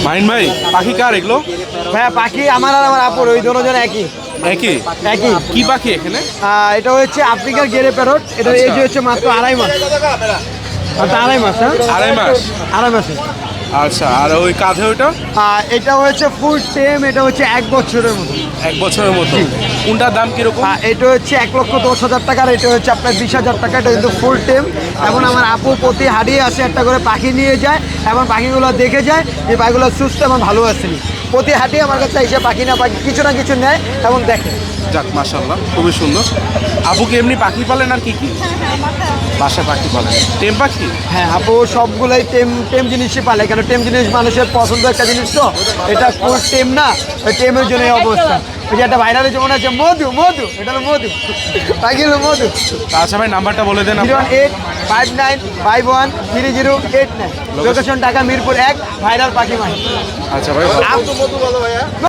মাহিন ভাই পাখি কার এগুলো? ভাইয়া পাখি আমার আর আমার আপুর, ওই দুজন একই একই একই। কি পাখি এখানে? এটা হচ্ছে আফ্রিকার গেরে প্যারট। এটা এই যে হচ্ছে মাত্র 2.5 মাস। আচ্ছা 2.5 মাস, হ্যাঁ 2.5 মাস। 2.5 মাসে। আচ্ছা, আর ওই কাঁধে ওইটা? এটা হচ্ছে ফুল টেম, এটা হচ্ছে 1 বছরের মতো। 1 বছরের মতো। কোনটার দাম কিরকম? এটা হচ্ছে 1,10,000 টাকা, আর এটা হচ্ছে আপনার 20,000 টাকা। এটা কিন্তু ফুল টেম। এখন আমার আপু প্রতি হারিয়ে আসে একটা করে পাখি নিয়ে যায়, এবং পাখিগুলো দেখে যায় যে পাখিগুলো সুস্থ এবং ভালো আসেনি। প্রতি হাটিয়ে আমার কাছে এসে পাখি না পাখি কিছু না কিছু নেয় এবং দেখে। যাক মাশাআল্লাহ, খুবই সুন্দর। আপু কি এমনি পাখি পালেন আর কি কি? বাসায় পাখি পালেন, টেম পাখি? হ্যাঁ, আপু সবগুলোই টেম টেম জিনিসই পালে, কেন টেম জিনিস মানুষের পছন্দ একটা জিনিস, তো এটা ফুল টেম না, ওই টেমের জন্য এই অবস্থা। ওই যে একটা ভাইরালের যেমন আছে মধু, মধু, এটা হলো মধু, পাখি হলো মধু। আচ্ছা ভাই, নাম্বারটা বলে দেন। 01859513089। লোকেশন ঢাকা মিরপুর 1, ভাইরাল পাখি মাহি। আচ্ছা ভাই।